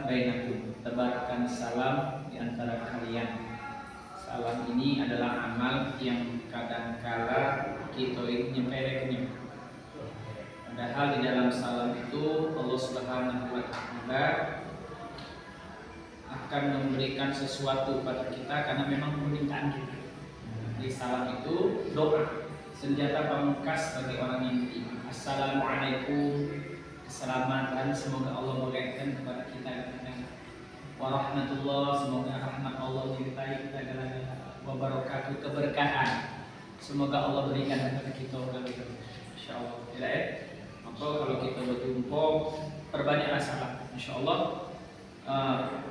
bainakum, tebarkan salam di antara kalian. Salam ini adalah amal yang kadangkala kita ini nyepelekannya. Padahal di dalam salam itu Allah Subhanahu wa taala akan memberikan sesuatu pada kita karena memang permintaan kita. Di salam itu doa, senjata pamungkas bagi orang yang beriman. Assalamualaikum, keselamatan semoga Allah berikan kepada kita. Warahmatullah, semoga rahmat Allah menyertai kita galanya. Wabarakatuh, keberkahan semoga Allah berikan kepada kita galanya. Insyaallah. Tidak ya? Maka kalau kita berjumpa perbanyaklah salam. Insyaallah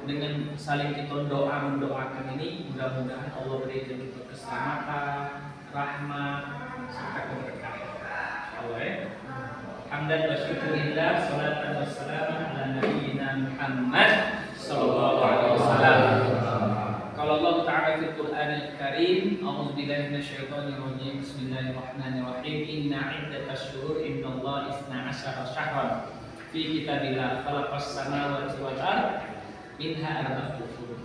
dengan saling kita mendoakan ini mudah-mudahan Allah berikan kita keselamatan, rahmat serta keberkahan. Insyaallah ya. Hamdan wa syukurillah, salatan wassalamu ala nabiyyina Muhammad sallallahu alaihi wasallam. Qala Allah Ta'ala fil Qur'anil Karim, a'udzu billahi minasyaitonir rajim. Bismillahirrahmanirrahim. Inna 'iddatasy syuhur indallahi 12 syahran fi kitabillah khalaqas samawati wal ardh minha arba'atun hurum.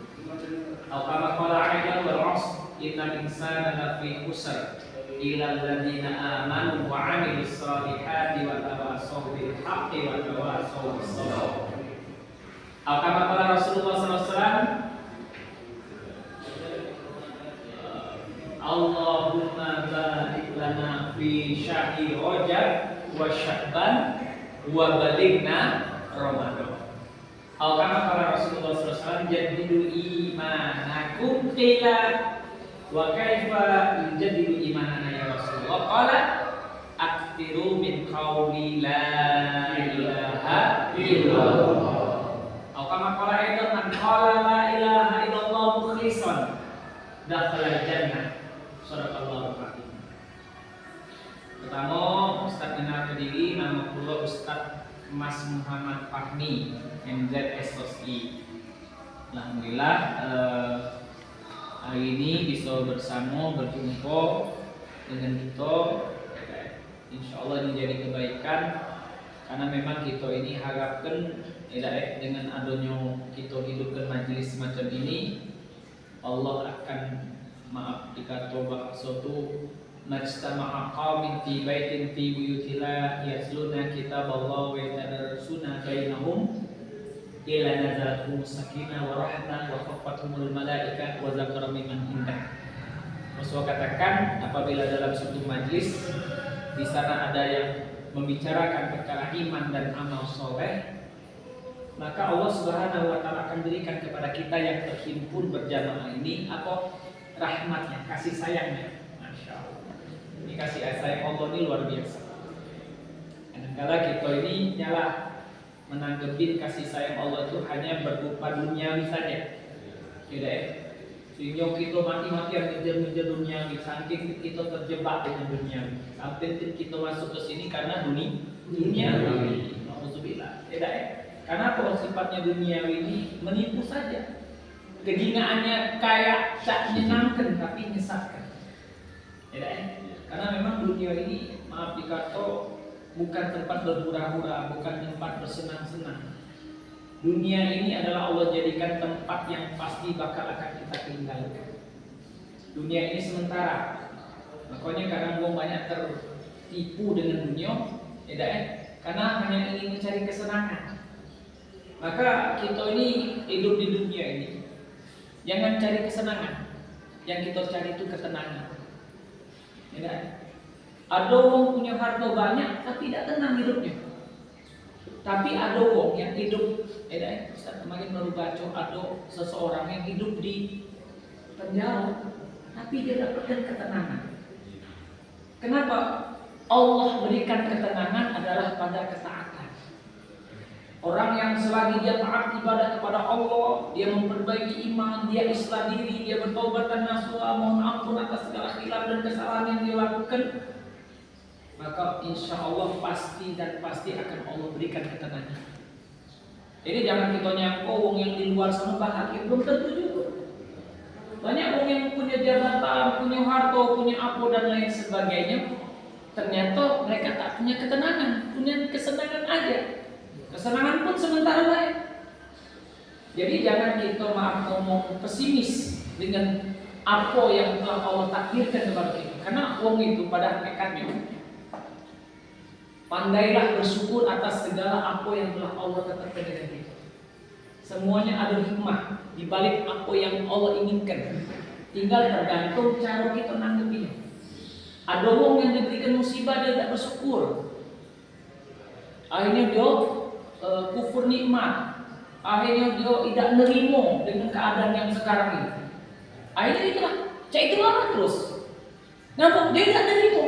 Aw kama qala 'aidan wal 'asr innal insana lafi khusr illa alladziina aamanu wa 'amilus shalihati wa tawassaw bil haqqi wa tawassaw bis sabr. Kama qala Rasulullah SAW, Allahumma barik lana fi syahri Rajab wa Sya'ban wa balighna Ramadan. Kama qala Rasulullah SAW, jaddidu imanakum. Qila wa kaifa yujaddidu imanana ya Rasulullah? Qala aktsiru min qawli la ilaha illallah. Kama qala aidan man qala la ilaha illallah mukhlishan dakhala jannah. Shadaqallahu alazim. Pertama, Ustaz kenal diri, nama kula Ustaz Mas Muhammad Fahmi, MZSOSI. Alhamdulillah hari ini bisa bersama berjumpa dengan kita. Insyaallah ini jadi kebaikan karena memang kita ini harapkan dengan adanya kita hidupkan majelis semacam ini, Allah akan maaf dikata suatu majtama'a qaumin fi baitin fi buyutillah yasluna kitaballah wa yatadarasuna bainahum illa nazalathum sakinah wa rahmah wa khafathumul malaikah wa dzakara mimman indah. Rasul katakan apabila dalam suatu majlis di sana ada yang membicarakan perkara iman dan amal soleh, maka Allah Subhanahu wa taala akan berikan kepada kita yang terhimpun berjamaah ini apa? Rahmatnya, kasih sayangnya. Masya Allah. Ini kasih sayang Allah ini luar biasa. Kadang-kala kita ini nyalah menanggepin kasih sayang Allah itu hanya berupa duniawi saja. Tidak ya? Sehingga kita mati-matian ngejar-ngejar duniawi, saking kita terjebak dengan duniawi. Sampai kita masuk ke sini karena duniawi. Alhamdulillah. Tidak ya? Karena kalau sifatnya duniawi ini menipu saja. Kejinaannya kayak tak menyenangkan tapi menyesatkan. Ya, karena memang dunia ini maaf dikata bukan tempat berhura-hura, bukan tempat bersenang-senang. Dunia ini adalah Allah jadikan tempat yang pasti bakal akan kita tinggalkan. Dunia ini sementara. Makanya kadang orang banyak tertipu dengan dunia, ya, karena hanya ingin mencari kesenangan. Maka kita ini hidup di dunia ini, jangan cari kesenangan. Yang kita cari itu ketenangan. Ya, ada orang punya harta banyak tapi tidak tenang hidupnya. Tapi ada orang yang hidup, Ustaz kemarin baru baca ada seseorang yang hidup di penjara tapi dia dapatkan ketenangan. Kenapa? Allah berikan ketenangan adalah pada ketaatan. Orang yang selagi dia taat ibadah kepada Allah, dia memperbaiki iman, dia islah diri, dia bertaubat dan nasuha, mohon ampun atas segala khilaf dan kesalahan yang dia lakukan, maka insya Allah pasti dan pasti akan Allah berikan ketenangan. Jadi jangan kita nyangka wong yang di luar sana bahagia, belum tentu juga. Banyak wong yang punya jabatan, punya harta, punya apa dan lain sebagainya, ternyata mereka tak punya ketenangan, punya kesenangan aja. Kesenangan pun sementara baik. Jadi jangan kita ngomong pesimis dengan apa yang telah Allah takdirkan kepada kita. Karena uang itu pada hakikatnya pandailah bersyukur atas segala apa yang telah Allah tetapkan dengan kita. Semuanya ada hikmah di balik apa yang Allah inginkan. Tinggal tergantung cara kita nanggepinya. Ada orang yang diberikan musibah dia tidak bersyukur. Akhirnya dia kufur nikmat. Akhirnya dia tidak nerima dengan keadaan yang sekarang ini. Akhirnya itulah, itulah terus. Nampak dia tidak nerima.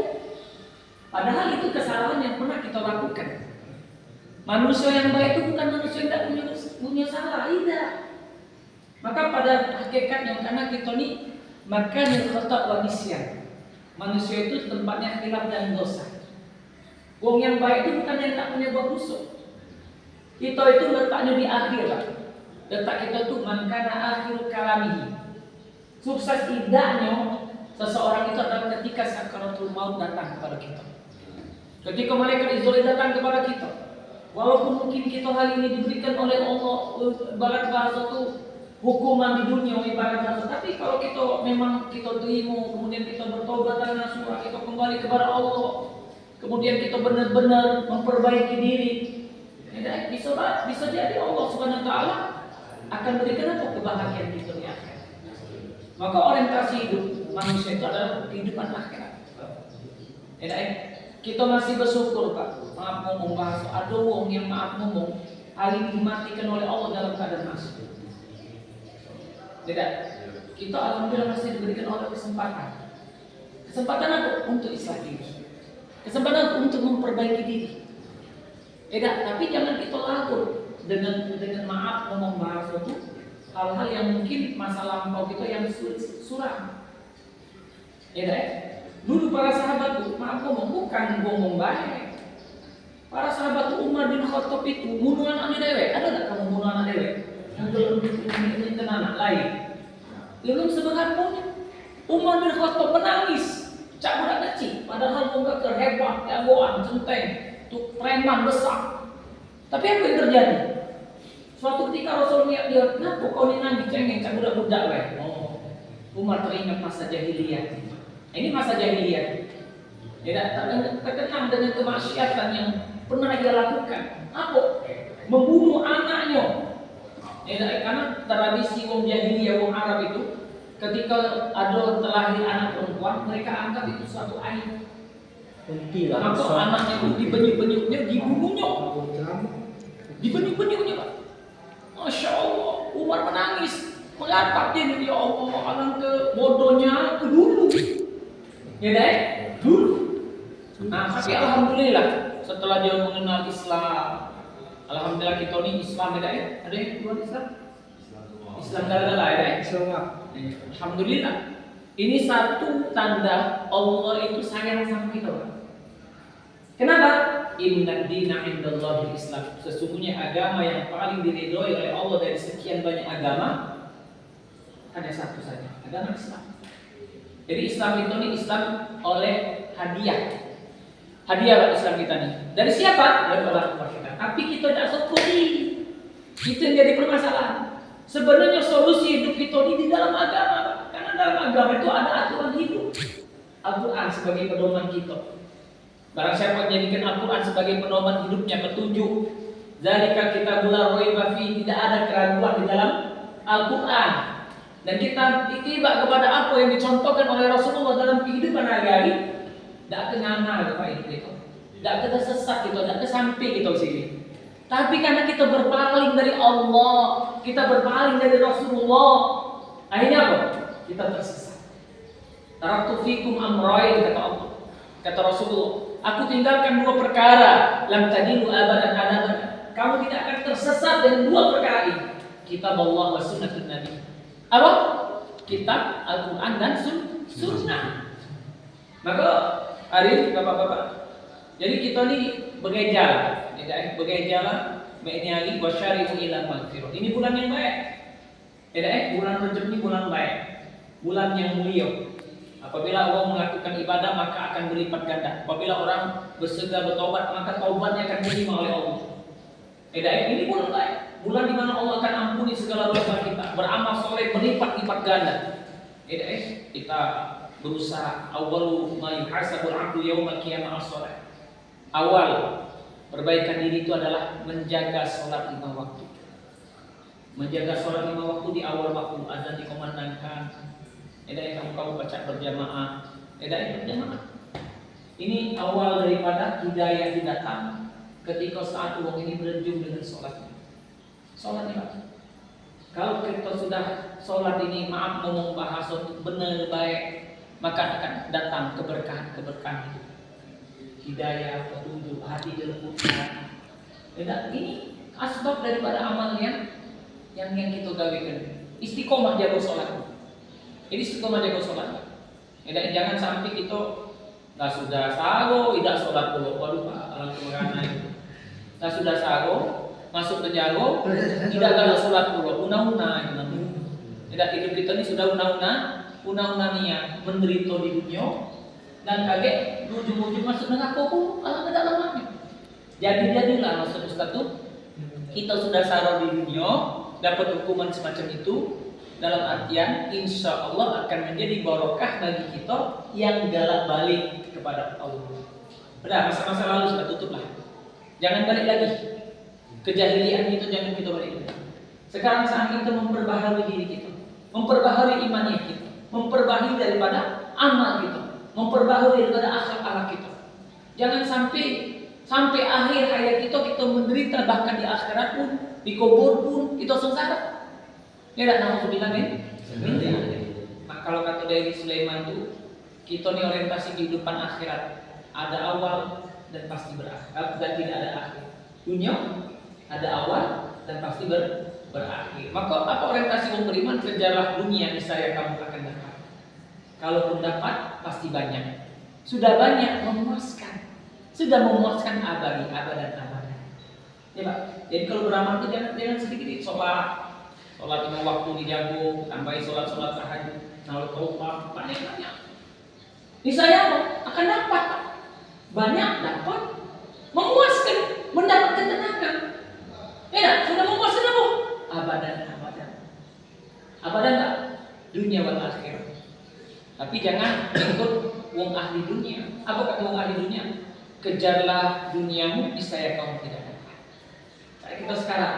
Padahal itu kesalahan yang pernah kita lakukan. Manusia yang baik itu bukan manusia yang tidak punya salah, tidak. Maka pada hakikatnya karena kita ini makanya kotak manusia. Manusia itu tempatnya khilaf dan dosa. Wong yang baik itu bukan yang tak punya buat busuk. Kita itu letaknya di akhirat. Letak kita itu mankana akhir kalamihi. Sukses tidaknya seseorang itu adalah ketika sakaratul maut datang kepada kita. Ketika malaikat Israil datang kepada kita. Walaupun mungkin kita hal ini diberikan oleh Allah ibarat bahasa itu hukuman di dunia ibarat bahasa. Tapi kalau kita memang kita terima, kemudian kita bertobat dan nasuha, kita kembali kepada Allah. Kemudian kita benar-benar memperbaiki diri. Ya, bisa jadi Allah Subhanahu wa taala akan berikan apa kebahagiaan kita di akhirat. Maka orientasi hidup manusia itu adalah kehidupan akhirat. Ya, kita masih bersyukur Pak. Maaf ngomong bahasa ada wong yang maaf ngomong hal ini dimatikan oleh Allah dalam keadaan masuk. Tidak. Kita alhamdulillah masih diberikan oleh kesempatan. Kesempatan apa? Untuk islah diri. Kesempatan untuk memperbaiki diri. Tapi jangan kita labur dengan maaf ngomong bahasa itu hal-hal yang mungkin masa lampau kita yang suram. Dulu para sahabat itu maaf ngomong bukan baik. Para sahabat itu Umar bin Khattab itu bunuh anaknya dewek. Ada tak kamu bunuh anak dewek? Yang belum anak lain. Belum sebenarnya Umar bin Khattab menangis. Cak budak kecil, padahal muka terhebat, jagoan, centeng, tuh preman besar. Tapi apa yang terjadi? Suatu ketika Rasul melihat dia, kenapa kau ini nangis cengeng, cak budak-budak weh. Oh, Umar teringat masa jahiliyah. Ini masa jahiliyah. Dia terkenang dengan kemaksiatan yang pernah dia lakukan. Apa? Membunuh anaknya. Karena tradisi wong jahiliyah, wong Arab itu ketika ada terlahir anak perempuan, mereka anggap itu suatu aib. Maka anaknya itu dibenyuk-benyuknya, dibunuhnya. Dibenyuk-benyuknya Pak. Masya Allah, Umar menangis. Mengatap dia, ya Allah, alangkah bodohnya ke dulu. Dulu. Nah, tapi alhamdulillah setelah dia mengenal Islam, alhamdulillah kita ini Islam Ada yang keluar Islam? Islam dalam alhamdulillah. Ini satu tanda Allah itu sayang sama kita. Kenapa? Inna dina indallahi Islam. Sesungguhnya agama yang paling diridhoi oleh Allah dari sekian banyak agama hanya satu saja, agama Islam. Jadi Islam itu nih Islam oleh hadiah. Hadiah Islam kita nih. Dari siapa? Dari Allah kita. Tapi kita tidak syukuri. Itu yang jadi permasalahan. Sebenarnya solusi hidup kita ini di dalam agama. Karena dalam agama itu ada aturan hidup. Al-Quran sebagai pedoman kita. Barang siapa menjadikan Al-Quran sebagai pedoman hidupnya, petunjuk. Zalika kitabul la raiba fihi, tidak ada keraguan di dalam Al-Quran. Dan kita ittiba kepada apa yang dicontohkan oleh Rasulullah dalam kehidupan hari-hari. Tidak kenal kepada hidup kita. Tidak kita sesat kita, tidak kesamping kita sini. Tapi karena kita berpaling dari Allah, kita berpaling dari Rasulullah, akhirnya apa? Kita tersesat. Taraktu fikum amrayn, kata Allah. Kata Rasulullah, aku tinggalkan dua perkara, lam tadilu abadan abadan. Kamu tidak akan tersesat dengan dua perkara ini. Kitab Allah wa sunnatun Nabi. Apa? Kitab Al-Quran dan Sunnah. Maka hari bapak-bapak, jadi kita ini bergejala, ini wasyari'u ila maghfirah. Ini bulan yang baik. Bulan Rajab ini bulan baik. Bulan yang mulia. Apabila orang melakukan ibadah maka akan berlipat ganda. Apabila orang bersegera bertobat maka taubatnya akan diterima oleh Allah. Ini bulan baik. Bulan di mana Allah akan ampuni ampuni segala dosa kita, beramal soleh berlipat-lipat ganda. Kita berusaha awwalu ma yuhasabul 'abdu yaumal qiyamah as-shalah. Awal perbaikan diri itu adalah menjaga sholat 5 waktu. Menjaga sholat 5 waktu di awal waktu azan dikumandangkan. Kamu baca berjamaah. Berjamaah. Ini awal daripada hidayah datang ketika saat uang ini berjumpa dengan sholatnya. Sholat ini, kalau kita sudah sholat ini, maaf ngomong bahasa benar baik, maka akan datang keberkahan itu. Hidayah, petunjuk, hati dilembutkan. Ini asbab daripada amal yang kita gawekan. Istiqomah jaga sholat. Ini istiqomah jaga sholat. Jangan sampai kita nggak sudah sago, tidak sholat dulu. Waduh Pak, langsung karena itu. Nggak sudah sago, masuk ke jago, tidak ada sholat dulu. Una-una itu namanya. Tidak, hidup kita ini sudah una-una niat, menderita di dunia dan kaget ujung-ujung masuk neraka pun Allah tidak lamanya. Jadilah maksud Ustaz tuh, kita sudah sarau di dunia, dapat hukuman semacam itu, dalam artian insya Allah akan menjadi barokah bagi kita yang galak balik kepada Allah. Udah, masa-masa lalu sudah tutup lah. Jangan balik lagi. Kejahilian itu jangan kita balik lagi. Sekarang saat kita memperbaharui diri kita, memperbaharui imannya kita, memperbaharui daripada amal kita, memperbaharui daripada akhlak kita. Jangan sampai akhir hayat kita menderita, bahkan di akhirat pun, di kubur pun kita sengsara. Ya tak nak bilang kan? Kalau kata dari Sulaiman itu, kita ni orientasi kehidupan akhirat, ada awal dan pasti berakhir, dan tidak ada akhir. Dunia ada awal dan pasti berakhir. Maka apa orientasi orang beriman? Kejarlah dunia, niscaya kamu akan dapat. Kalaupun dapat, pasti banyak. Sudah banyak memuaskan, sudah memuaskan abadi, abadan. Ya Pak. Jadi kalau beramal itu jangan sedikit sholat 5 waktu dijago, tambahi sholat tahajud, nalar taubat, banyak. Niscaya akan dapat, banyak dapat, memuaskan, mendapatkan tenangan. Ya, sudah memuaskan apa? Abadan tak? Dunia wal akhir. Tapi jangan ikut wong ahli dunia. Apa kata wong ahli dunia? Kejarlah duniamu, niscaya kamu tidak dapat. Kayak kita sekarang,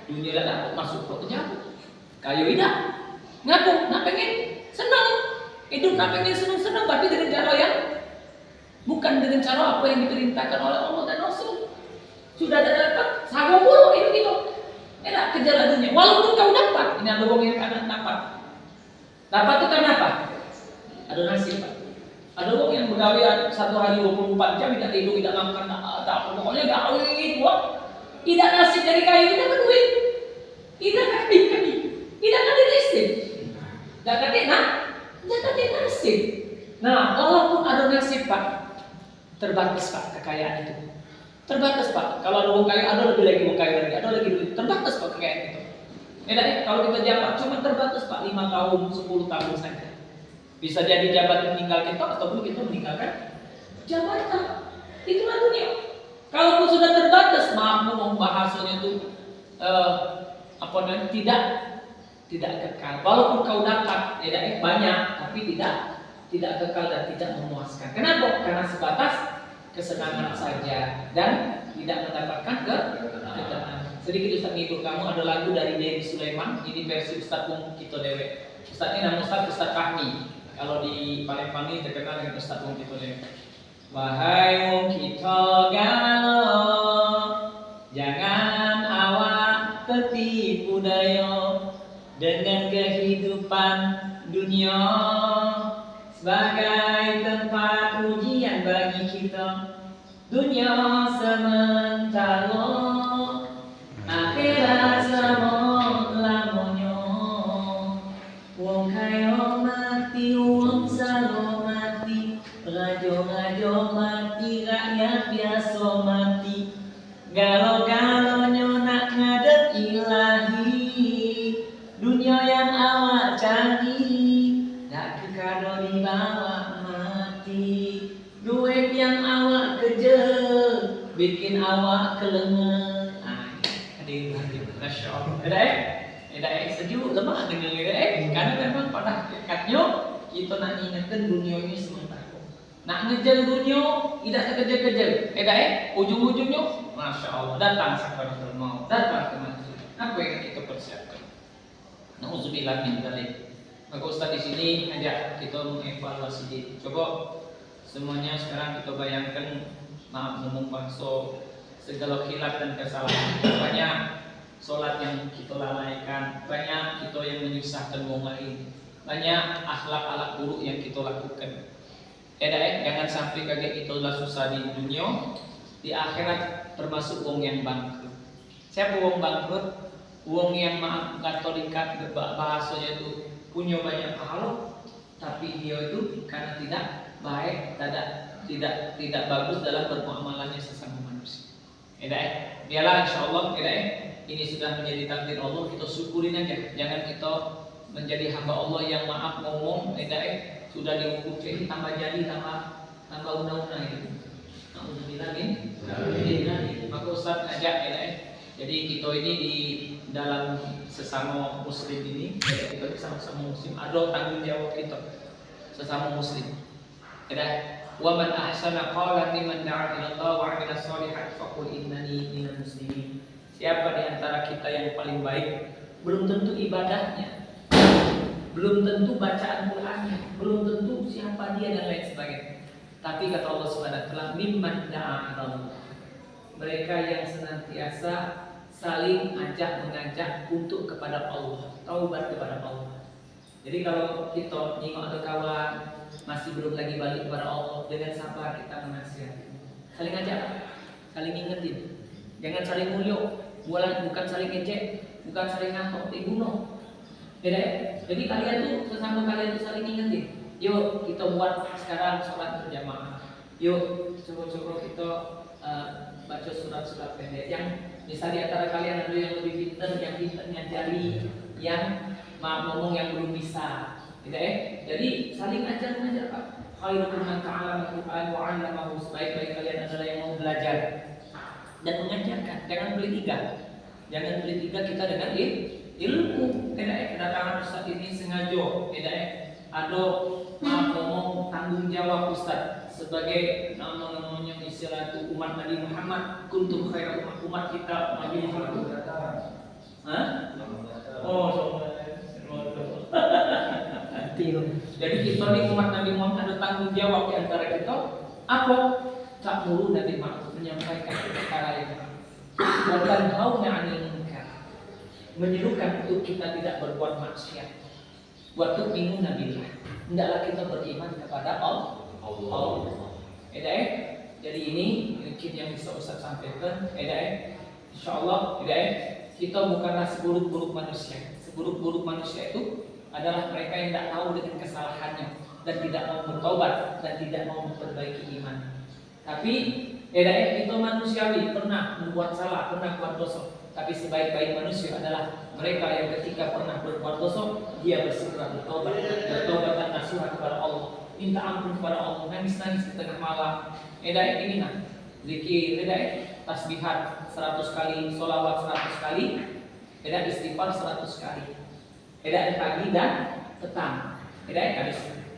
dunia dah dapat masuk ke jago. Kayu tidak, ngaku, nak pengen senang, hidup nak pengen senang, tapi dengan cara yang bukan dengan cara apa yang diperintahkan oleh Allah dan Rasul. Sudah ada dapat, sama buruk hidup itu. Kejar dunia, walaupun kau dapat. Ini ada orang yang akan dapat. Dapat itu karena apa? Ada nasib Pak. Ada orang yang begawe 1 hari 24 jam tidak tidur, tidak makan, pokoknya gawe gitu. Tidak nasib dari kayu, tidak berduit, tidak kadi listrik, tidak kadi nasib. Nah, walaupun ada nasib Pak, terbatas Pak kekayaan itu. Terbatas Pak. Kalau ada orang kaya, ada lebih lagi orang kaya lagi, ada lagi duit. Terbatas Pak kekayaan itu. Kalau kita jabat cuma terbatas Pak 5 tahun, 10 tahun saja. Bisa jadi jabat meninggal kita ataupun kita meninggalkan jabatan. Itulah dunia. Kalaupun sudah terbatas, maaf ngomong bahasanya itu tidak kekal. Walaupun kau dapat banyak, tapi tidak kekal dan tidak memuaskan. Kenapa? Karena sebatas kesenangan saja dan tidak mendapatkan ketenangan. Sedikit Ustaz ngikut kamu, ada lagu dari Dewi Sulaiman. Ini versi Ustaz Wong Kito Dewe. Ustaz ini nama Ustaz Fahmi. Kalau di Palembang ini terkenal dengan Ustaz Wong Kito Dewe. Wahai wong kita galau, jangan awak tertipu daya dengan kehidupan dunia sebagai tempat ujian bagi kita. Dunia sementara, akhirat selama-lamanya. Wong kaya mati, wong salo mati, rajo-rajo mati, rakyat biasa mati. Galo-galonya nak ngadep ilahi, dunia yang awak cari, tak kekado dibawa mati. Duit yang awak kejar, bikin awak kelengar. Masya Sejuk lemah dengan karena memang pada hakikatnya kita nak ingatkan dunia ini sementara. Nak ngejar dunia tidak terkejar-kejar. Ujung-ujungnya Masya Allah datang sakaratul maut, datang kematian. Apa yang kita persiapkan? Nauzubillah min dzalik. Maka Ustaz di sini ajak kita mengevaluasi diri. Coba semuanya sekarang kita bayangkan, maaf ngomong bangso, segala khilaf dan kesalahan. Banyak sholat yang kita lalaikan, banyak kita yang menyusahkan orang lain, banyak akhlak buruk yang kita lakukan. Jangan sampai kaget kita lah susah di dunia, di akhirat termasuk wong yang bangkrut. Siapa wong bangkrut? Wong yang maaf katolikat bahasanya itu punya banyak pahala, tapi dia itu karena tidak baik, tidak bagus dalam bermuamalannya sesama manusia. Biarlah insyaallah ini sudah menjadi takdir Allah, kita syukurin aja. Jangan kita menjadi hamba Allah yang maaf ngomong sudah dihukum ini tambah jadi tambah undang-undang itu. Alhamdulillah ini. Maka Ustaz ajak jadi kita ini di dalam sesama muslim ini, kita sama-sama muslim ada tanggung jawab kita sesama muslim. Wa man ahsana qalan liman da'a ila Allah wa 'amila shalihan faqul innani minal muslimin. Siapa di antara kita yang paling baik? Belum tentu ibadahnya, belum tentu bacaan Qur'annya, belum tentu siapa dia dan lain sebagainya. Tapi kata Allah Subhanahu wa taala, mimman da'a ila Allah. Mereka yang senantiasa saling mengajak untuk kepada Allah, taubat kepada Allah. Jadi kalau kita nengok ada kawan masih belum lagi balik kepada Allah, dengan sabar kita menasihati, saling ajak, saling ingetin, jangan saling mulio, bukan saling ngejek, bukan saling ngatok, dibunuh. Jadi kalian tuh sesama kalian tuh saling ingetin. Yuk kita buat sekarang sholat berjamaah. Yuk coba kita baca surat-surat pendek yang misalnya antara kalian ada yang lebih pintar, yang ngajari, yang ngomong yang belum bisa, jadi saling mengajar Pak. Khairukum man ta'allama al-Qur'an wa 'allamahu. Sebaik-baik kalian adalah yang mau belajar dan mengajarkan. Jangan beli tiga kita dengan ilmu. Kedatangan Ustaz ini sengaja, ada ngomong tanggung jawab Ustaz sebagai namanya istilah itu umat Nabi Muhammad, kuntum khairal umat kita Nabi Muhammad. Jadi kita ini umat Nabi Muhammad ada tanggung jawab di antara kita. Apa? Tak mulu Nabi Muhammad menyampaikan perkara yang bukan hauna 'anil munkar, menyerukan untuk kita tidak berbuat maksiat. Waktu minggu Nabi, hendaklah kita beriman kepada Allah. Jadi ini mungkin yang bisa Ustaz sampaikan. Insyaallah kita bukanlah seburuk-buruk manusia. Seburuk-buruk manusia itu adalah mereka yang tidak tahu dengan kesalahannya dan tidak mau bertobat dan tidak mau memperbaiki iman. Tapi kita manusiawi, pernah membuat salah, pernah buat dosa. Tapi sebaik-baik manusia adalah mereka yang ketika pernah berbuat dosa, dia bersegera bertobat dan nasihat kepada Allah, minta ampun kepada Allah, nangis-nangis di tengah malam. Ini zikir, tasbihat 100 kali, sholawat 100 kali, istighfar 100 kali. Pagi dan petang.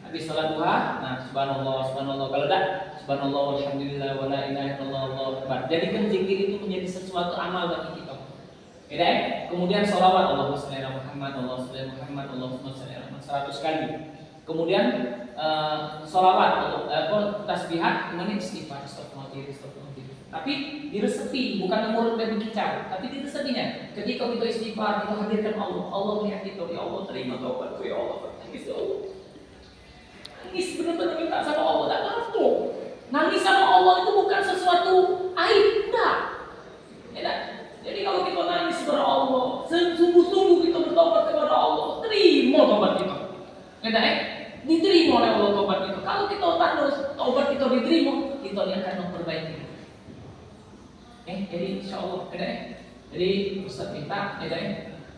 Habis sholat duha, nah subhanallah. Kalau tidak, subhanallah walhamdulillah wa la ilaha illallah wallahu akbar. Jadikan zikir itu menjadi sesuatu amal bagi kita. Kemudian sholawat Allahumma shalli ala Muhammad, Allahumma shalli ala Muhammad, Allahumma shalli ala Muhammad 100 kali. Kemudian sholawat, tasbihat, kemudian istighfar, astagfirullah. Tapi diresepi, bukan mulut dan berkicau, tapi diresepinya. Ketika kita istighfar, kita hadirkan Allah. Allah melihat kita, ya Allah terima taubatku, ya Allah. Nangis ya Allah. Nangis benar-benar minta sama Allah, tak mampu. Nangis sama Allah itu bukan sesuatu aib, enggak. Jadi kalau kita nangis kepada Allah, sungguh-sungguh kita bertobat kepada Allah, terima tobat kita. Diterima oleh Allah tobat kita. Kalau kita tobat kita diterima, kita akan memperbaiki. Jadi insyaallah jadi Ustaz minta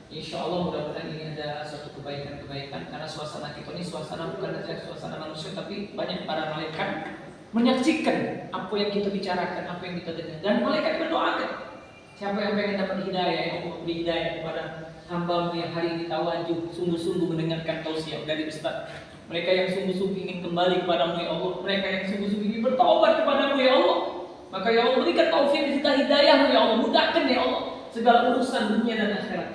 insyaallah mudah-mudahan ini ada suatu kebaikan karena suasana kita ini suasana bukan saja suasana manusia, tapi banyak para malaikat menyaksikan apa yang kita bicarakan, apa yang kita dengar, dan malaikat berdoakan. Siapa yang pengen dapat hidayah, ya Allah beri hidayah kepada hamba-Mu yang hari ini tawajuh, sungguh-sungguh mendengarkan tausiah dari Ustaz. Mereka yang sungguh-sungguh ingin kembali kepadamu ya Allah, mereka yang sungguh-sungguh ingin bertobat kepadamu ya Allah. Maka ya Allah berikan taufik serta hidayah ya Allah, mudahkan ya Allah segala urusan dunia dan akhirat.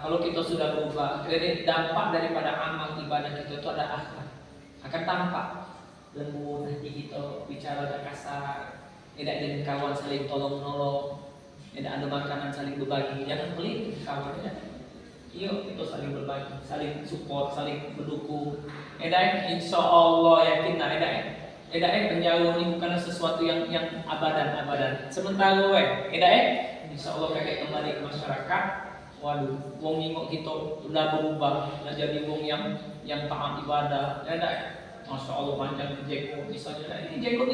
Kalau kita sudah berubah, dampak daripada amal ibadah kita itu ada akhirat. Akan tampak lembut hati kita, bicara agak kasar, tidak dengan kawan saling tolong menolong, tidak ada makanan saling berbagi, jangan pelit kawan ya. Yuk kita saling berbagi, saling support, saling mendukung. Insya Allah yakin lah penjauh ini bukan sesuatu yang abadan. Sementara insya Allah kakek kembali ke masyarakat. Waduh, wong ngingok kita udah berubah, udah jadi wong yang taat ibadah. Masya Allah panjang jenggot misalnya, ini jenggot